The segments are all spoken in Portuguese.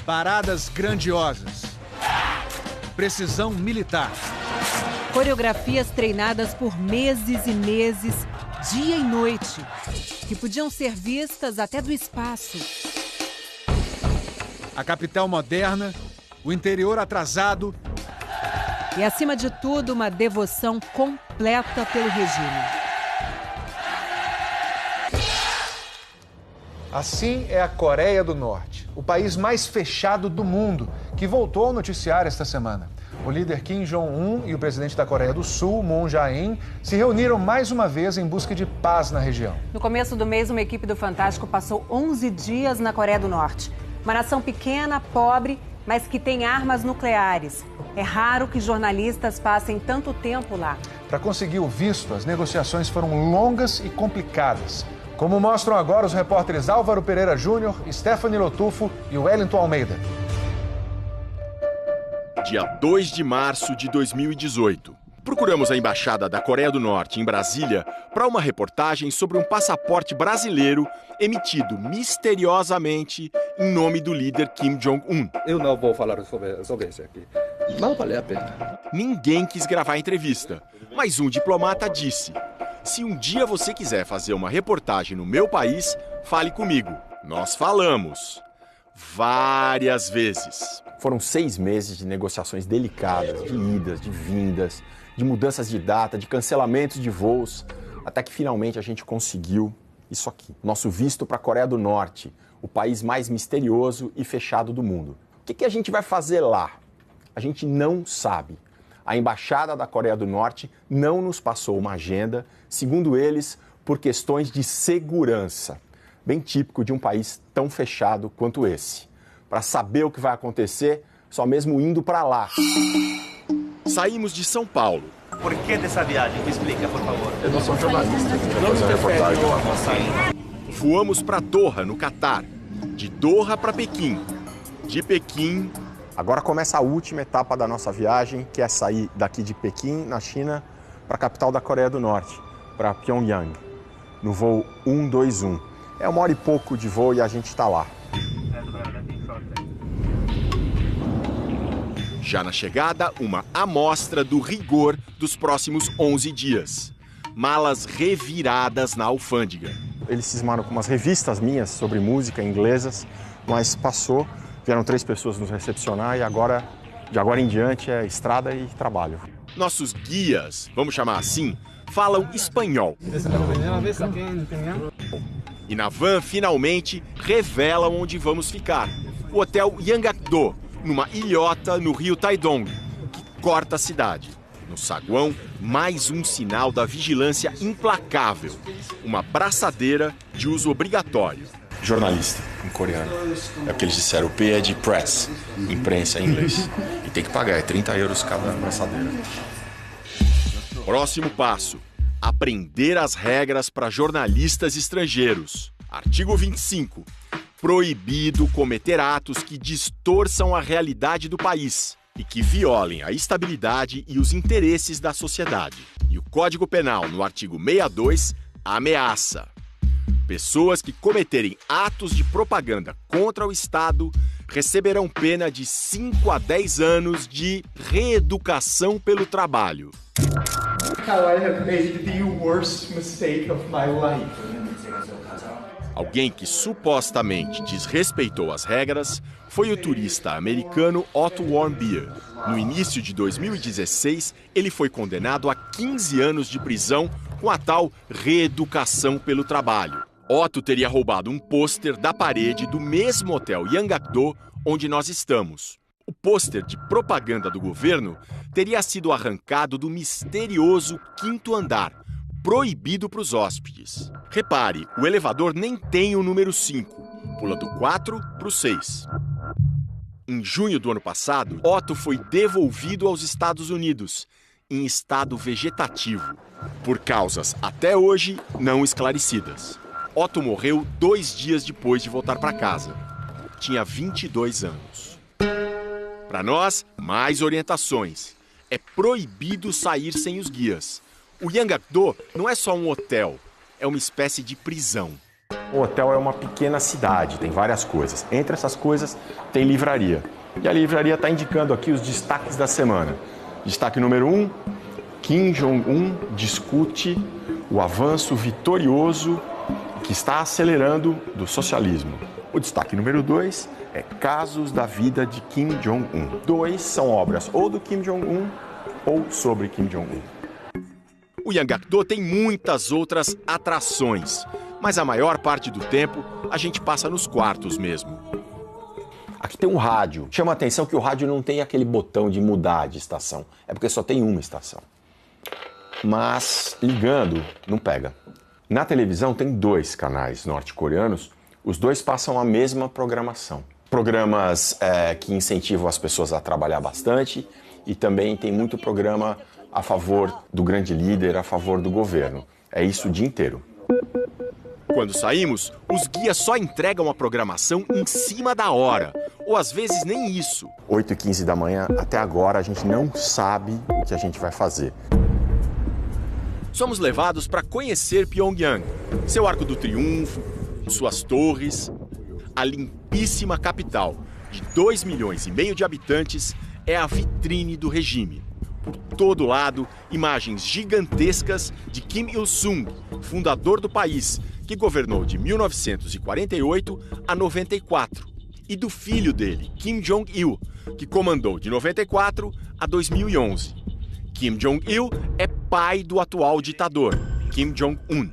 Paradas grandiosas. Precisão militar. Coreografias treinadas por meses e meses, dia e noite, que podiam ser vistas até do espaço. A capital moderna, o interior atrasado. E, acima de tudo, uma devoção completa pelo regime. Assim é a Coreia do Norte, o país mais fechado do mundo, que voltou ao noticiário esta semana. O líder Kim Jong-un e o presidente da Coreia do Sul, Moon Jae-in, se reuniram mais uma vez em busca de paz na região. No começo do mês, uma equipe do Fantástico passou 11 dias na Coreia do Norte. Uma nação pequena, pobre, mas que tem armas nucleares. É raro que jornalistas passem tanto tempo lá. Para conseguir o visto, as negociações foram longas e complicadas. Como mostram agora os repórteres Álvaro Pereira Júnior, Stephanie Lotufo e Wellington Almeida. Dia 2 de março de 2018. Procuramos a Embaixada da Coreia do Norte, em Brasília, para uma reportagem sobre um passaporte brasileiro emitido misteriosamente em nome do líder Kim Jong-un. Eu não vou falar sobre isso aqui. Não vale a pena. Ninguém quis gravar a entrevista, mas um diplomata disse: se um dia você quiser fazer uma reportagem no meu país, fale comigo. Nós falamos. Várias vezes. Foram 6 meses de negociações delicadas, de idas, de vindas, de mudanças de data, de cancelamentos de voos, até que finalmente a gente conseguiu isso aqui. Nosso visto para a Coreia do Norte, o país mais misterioso e fechado do mundo. O que a gente vai fazer lá? A gente não sabe. A Embaixada da Coreia do Norte não nos passou uma agenda, segundo eles, por questões de segurança. Bem típico de um país tão fechado quanto esse. Para saber o que vai acontecer, só mesmo indo para lá. Saímos de São Paulo. Por que dessa viagem? Me explica, por favor. Eu não sou jornalista. Não me reportagem. Voamos para Doha, no Catar. De Doha para Pequim. De Pequim... Agora começa a última etapa da nossa viagem, que é sair daqui de Pequim, na China, para a capital da Coreia do Norte, para Pyongyang, no voo 121. É 1 hora e pouco de voo e a gente está lá. Já na chegada, uma amostra do rigor dos próximos 11 dias. Malas reviradas na alfândega. Eles cismaram com umas revistas minhas sobre música inglesas, mas passou. Vieram 3 pessoas nos recepcionar e agora, de agora em diante, é estrada e trabalho. Nossos guias, vamos chamar assim, falam espanhol. E na van, finalmente, revelam onde vamos ficar. O Hotel Yanggakdo, numa ilhota no rio Taedong, que corta a cidade. No saguão, mais um sinal da vigilância implacável. Uma braçadeira de uso obrigatório. Jornalista, em coreano. É o que eles disseram, o P é de press, imprensa em inglês. E tem que pagar, é 30 euros cada braçadeira. Próximo passo, aprender as regras para jornalistas estrangeiros. Artigo 25. Proibido cometer atos que distorçam a realidade do país e que violem a estabilidade e os interesses da sociedade. E o Código Penal, no artigo 62, ameaça. Pessoas que cometerem atos de propaganda contra o Estado receberão pena de 5 a 10 anos de reeducação pelo trabalho. Alguém que supostamente desrespeitou as regras foi o turista americano Otto Warmbier. No início de 2016, ele foi condenado a 15 anos de prisão com a tal reeducação pelo trabalho. Otto teria roubado um pôster da parede do mesmo hotel Yanggakdo onde nós estamos. O pôster de propaganda do governo teria sido arrancado do misterioso 5º andar, proibido para os hóspedes. Repare, o elevador nem tem o número 5, pula do 4 para o 6. Em junho do ano passado, Otto foi devolvido aos Estados Unidos, em estado vegetativo, por causas até hoje não esclarecidas. Otto morreu 2 dias depois de voltar para casa. Tinha 22 anos. Para nós, mais orientações. É proibido sair sem os guias. O Yanggakdo não é só um hotel, é uma espécie de prisão. O hotel é uma pequena cidade, tem várias coisas. Entre essas coisas tem livraria. E a livraria está indicando aqui os destaques da semana. Destaque número 1, Kim Jong-un discute o avanço vitorioso que está acelerando do socialismo. O destaque número 2 é Casos da Vida de Kim Jong-un. 2 são obras ou do Kim Jong-un ou sobre Kim Jong-un. O Yanggakdo tem muitas outras atrações, mas a maior parte do tempo a gente passa nos quartos mesmo. Aqui tem um rádio. Chama a atenção que o rádio não tem aquele botão de mudar de estação. É porque só tem uma estação. Mas ligando, não pega. Na televisão tem 2 canais norte-coreanos. Os 2 passam a mesma programação. Programas que incentivam as pessoas a trabalhar bastante e também tem muito programa a favor do grande líder, a favor do governo. É isso o dia inteiro. Quando saímos, os guias só entregam a programação em cima da hora, ou às vezes nem isso. 8h15 da manhã, até agora a gente não sabe o que a gente vai fazer. Somos levados para conhecer Pyongyang, seu Arco do Triunfo, suas torres. A limpíssima capital, de 2,5 milhões de habitantes, é a vitrine do regime. Por todo lado, imagens gigantescas de Kim Il-sung, fundador do país, que governou de 1948 a 94, e do filho dele, Kim Jong-il, que comandou de 94 a 2011. Kim Jong-il é pai do atual ditador, Kim Jong-un.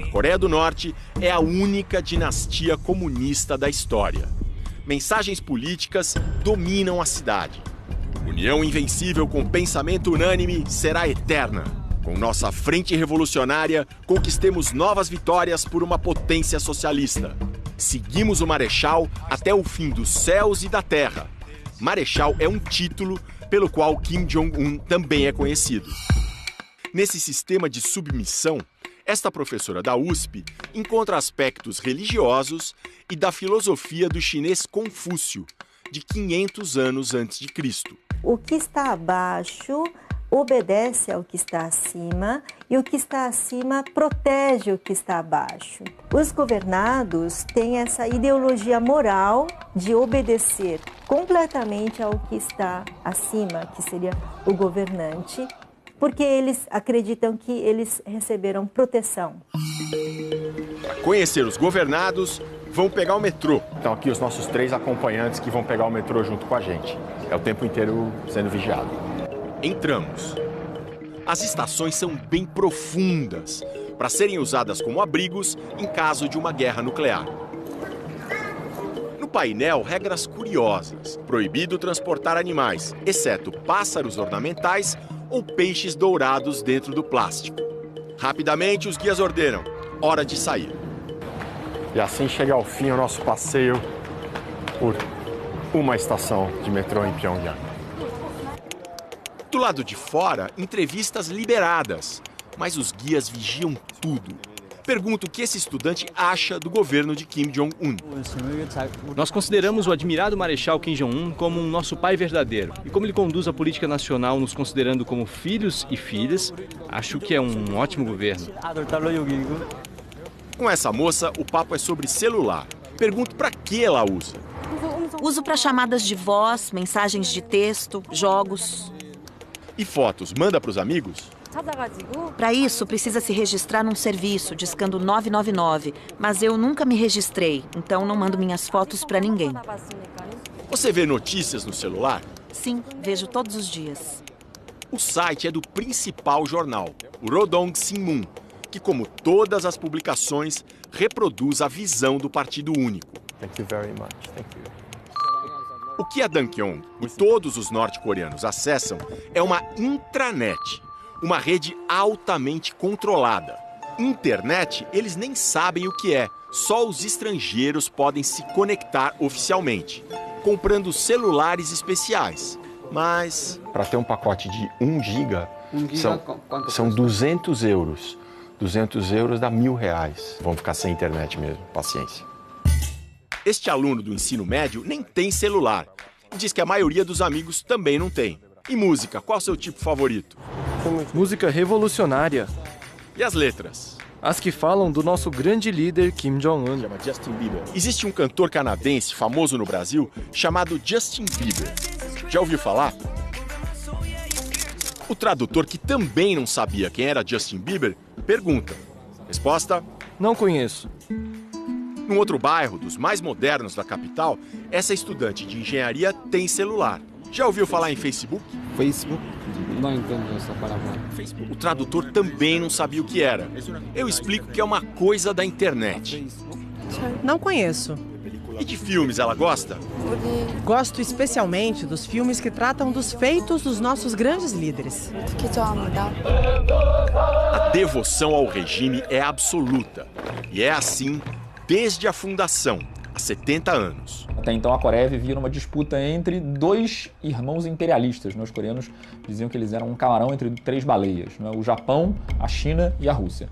A Coreia do Norte é a única dinastia comunista da história. Mensagens políticas dominam a cidade. União invencível com pensamento unânime será eterna. Com nossa frente revolucionária, conquistemos novas vitórias por uma potência socialista. Seguimos o Marechal até o fim dos céus e da terra. Marechal é um título pelo qual Kim Jong-un também é conhecido. Nesse sistema de submissão, esta professora da USP encontra aspectos religiosos e da filosofia do chinês Confúcio, de 500 anos antes de Cristo. O que está abaixo obedece ao que está acima e o que está acima protege o que está abaixo. Os governados têm essa ideologia moral de obedecer completamente ao que está acima, que seria o governante, porque eles acreditam que eles receberam proteção. Para conhecer os governados, vão pegar o metrô. Então aqui os nossos 3 acompanhantes que vão pegar o metrô junto com a gente. É o tempo inteiro sendo vigiado. Entramos. As estações são bem profundas, para serem usadas como abrigos em caso de uma guerra nuclear. No painel, regras curiosas. Proibido transportar animais, exceto pássaros ornamentais ou peixes dourados dentro do plástico. Rapidamente, os guias ordenam: hora de sair. E assim chega ao fim o nosso passeio por uma estação de metrô em Pyongyang. Do lado de fora, entrevistas liberadas, mas os guias vigiam tudo. Pergunto o que esse estudante acha do governo de Kim Jong-un. Nós consideramos o admirado Marechal Kim Jong-un como um nosso pai verdadeiro. E como ele conduz a política nacional nos considerando como filhos e filhas, acho que é um ótimo governo. Com essa moça, o papo é sobre celular. Pergunto para que ela usa. Uso para chamadas de voz, mensagens de texto, jogos. E fotos, manda para os amigos? Para isso, precisa se registrar num serviço, discando 999. Mas eu nunca me registrei, então não mando minhas fotos para ninguém. Você vê notícias no celular? Sim, vejo todos os dias. O site é do principal jornal, o Rodong Sinmun, que, como todas as publicações, reproduz a visão do Partido Único. Thank you very much. Thank you. O que a Dankyong e todos os norte-coreanos acessam é uma intranet, uma rede altamente controlada. Internet, eles nem sabem o que é, só os estrangeiros podem se conectar oficialmente, comprando celulares especiais. Mas... para ter um pacote de 1 giga, são 200 euros. 200 euros dá R$1.000. Vão ficar sem internet mesmo, paciência. Este aluno do ensino médio nem tem celular. Diz que a maioria dos amigos também não tem. E música, qual o seu tipo favorito? Música revolucionária. E as letras? As que falam do nosso grande líder Kim Jong-un. Justin Bieber. Existe um cantor canadense famoso no Brasil chamado Justin Bieber. Já ouviu falar? O tradutor, que também não sabia quem era Justin Bieber, pergunta. Resposta: não conheço. Num outro bairro, dos mais modernos da capital, essa estudante de engenharia tem celular. Já ouviu falar em Facebook? Facebook? Não entendo essa palavra. O tradutor também não sabia o que era. Eu explico que é uma coisa da internet. Não conheço. E de filmes ela gosta? Gosto especialmente dos filmes que tratam dos feitos dos nossos grandes líderes. A devoção ao regime é absoluta. E é assim desde a fundação, há 70 anos. Até então, a Coreia vivia numa disputa entre dois irmãos imperialistas. Os coreanos diziam que eles eram um camarão entre 3 baleias, o Japão, a China e a Rússia.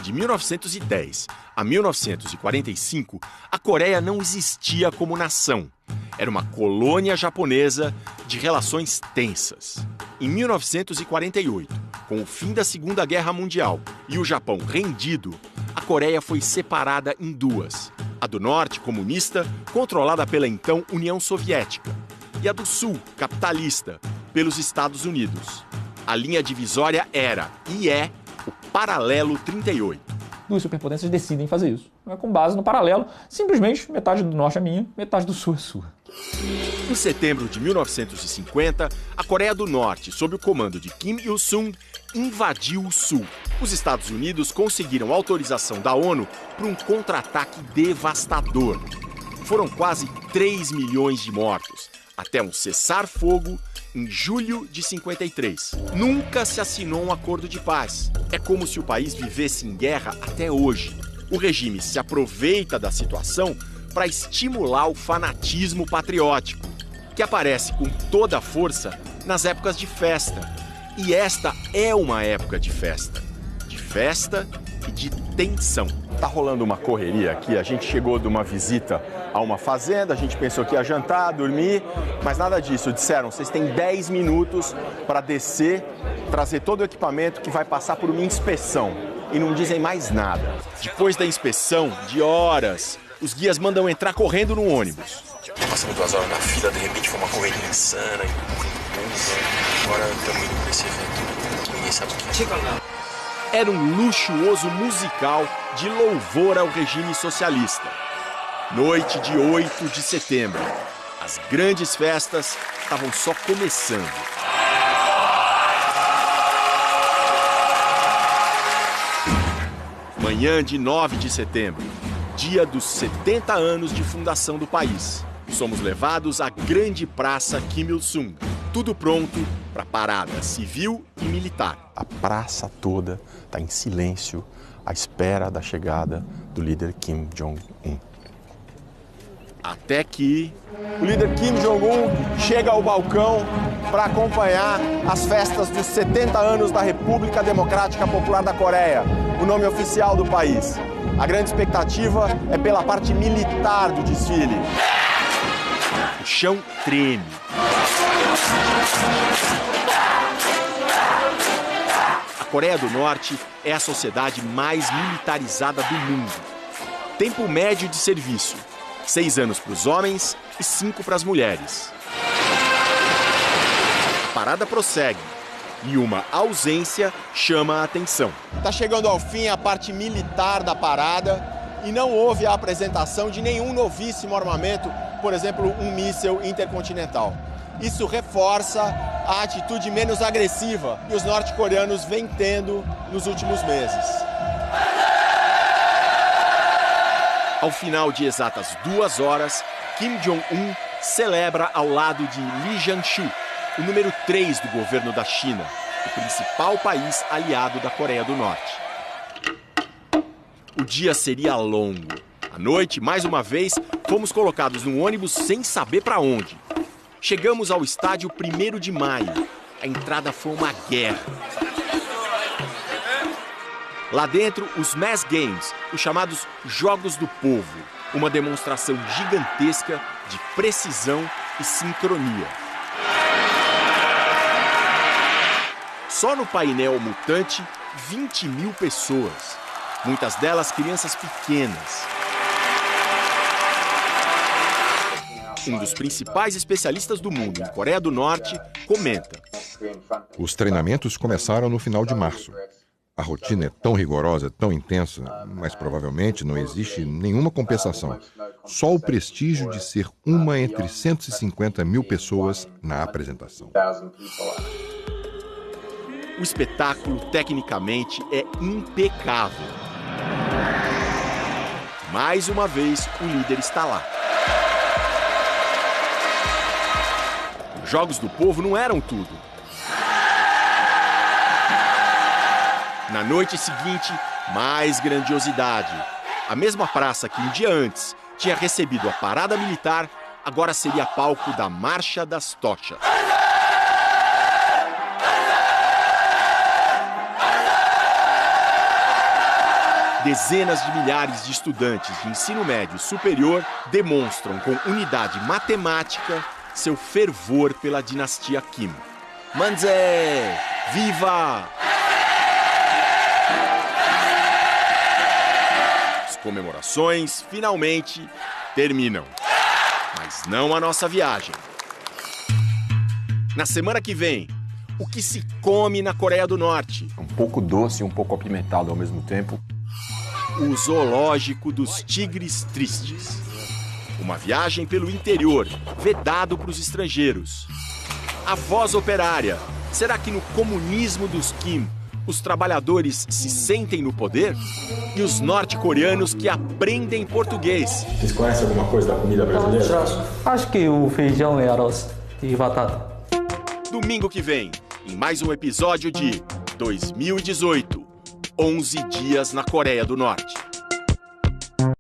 De 1910 a 1945, a Coreia não existia como nação. Era uma colônia japonesa de relações tensas. Em 1948, com o fim da Segunda Guerra Mundial e o Japão rendido, a Coreia foi separada em duas. A do Norte, comunista, controlada pela então União Soviética, e a do Sul, capitalista, pelos Estados Unidos. A linha divisória era, e é, o Paralelo 38. Duas superpotências decidem fazer isso. Com base no paralelo, simplesmente metade do Norte é minha, metade do Sul é sua. Em setembro de 1950, a Coreia do Norte, sob o comando de Kim Il-sung, invadiu o Sul. Os Estados Unidos conseguiram autorização da ONU para um contra-ataque devastador. Foram quase 3 milhões de mortos, até um cessar-fogo em julho de 53. Nunca se assinou um acordo de paz. É como se o país vivesse em guerra até hoje. O regime se aproveita da situação para estimular o fanatismo patriótico, que aparece com toda a força nas épocas de festa. E esta é uma época de festa e de tensão. Tá rolando uma correria aqui, a gente chegou de uma visita a uma fazenda, a gente pensou que ia jantar, dormir, mas nada disso. Disseram, vocês têm 10 minutos para descer, trazer todo o equipamento que vai passar por uma inspeção. E não dizem mais nada. Depois da inspeção, de horas, os guias mandam entrar correndo no ônibus. Passamos 2 horas na fila, de repente foi uma correria insana, agora estamos indo para esse evento. Ninguém sabe o que é. Era um luxuoso musical de louvor ao regime socialista. Noite de 8 de setembro. As grandes festas estavam só começando. Manhã de 9 de setembro, dia dos 70 anos de fundação do país. Somos levados à grande praça Kim Il-sung. Tudo pronto para parada civil e militar. A praça toda está em silêncio, à espera da chegada do líder Kim Jong-un. Até que o líder Kim Jong-un chega ao balcão para acompanhar as festas dos 70 anos da República Democrática Popular da Coreia, o nome oficial do país. A grande expectativa é pela parte militar do desfile. O chão treme. A Coreia do Norte é a sociedade mais militarizada do mundo. Tempo médio de serviço: 6 anos para os homens e 5 para as mulheres. A parada prossegue e uma ausência chama a atenção. Está chegando ao fim a parte militar da parada e não houve a apresentação de nenhum novíssimo armamento, por exemplo, um míssil intercontinental. Isso reforça a atitude menos agressiva que os norte-coreanos vêm tendo nos últimos meses. Ao final de exatas 2 horas, Kim Jong-un celebra ao lado de Lee Jae-shu, o número 3 do governo da China, o principal país aliado da Coreia do Norte. O dia seria longo. À noite, mais uma vez, fomos colocados num ônibus sem saber para onde. Chegamos ao estádio 1º de maio. A entrada foi uma guerra. Lá dentro, os Mass Games, os chamados Jogos do Povo, uma demonstração gigantesca de precisão e sincronia. Só no painel mutante, 20 mil pessoas. muitas delas crianças pequenas. Um dos principais especialistas do mundo em Coreia do Norte comenta: os treinamentos começaram no final de março. A rotina é tão rigorosa, tão intensa, mas provavelmente não existe nenhuma compensação. Só o prestígio de ser uma entre 150 mil pessoas na apresentação. O espetáculo, tecnicamente, é impecável. Mais uma vez, o líder está lá. Os Jogos do Povo não eram tudo. Na noite seguinte, mais grandiosidade. A mesma praça que um dia antes tinha recebido a parada militar, agora seria palco da Marcha das Tochas. Dezenas de milhares de estudantes de ensino médio superior demonstram com unidade matemática seu fervor pela dinastia Kim. Manzé! Viva! As comemorações finalmente terminam. Mas não a nossa viagem. Na semana que vem, o que se come na Coreia do Norte? Um pouco doce e um pouco apimentado ao mesmo tempo. O zoológico dos tigres tristes. Uma viagem pelo interior, vedado para os estrangeiros. A voz operária. Será que no comunismo dos Kim, os trabalhadores se sentem no poder? E os norte-coreanos que aprendem português. Vocês conhecem alguma coisa da comida brasileira? Acho que o feijão e arroz e batata. Domingo que vem, em mais um episódio de 2018, 11 dias na Coreia do Norte.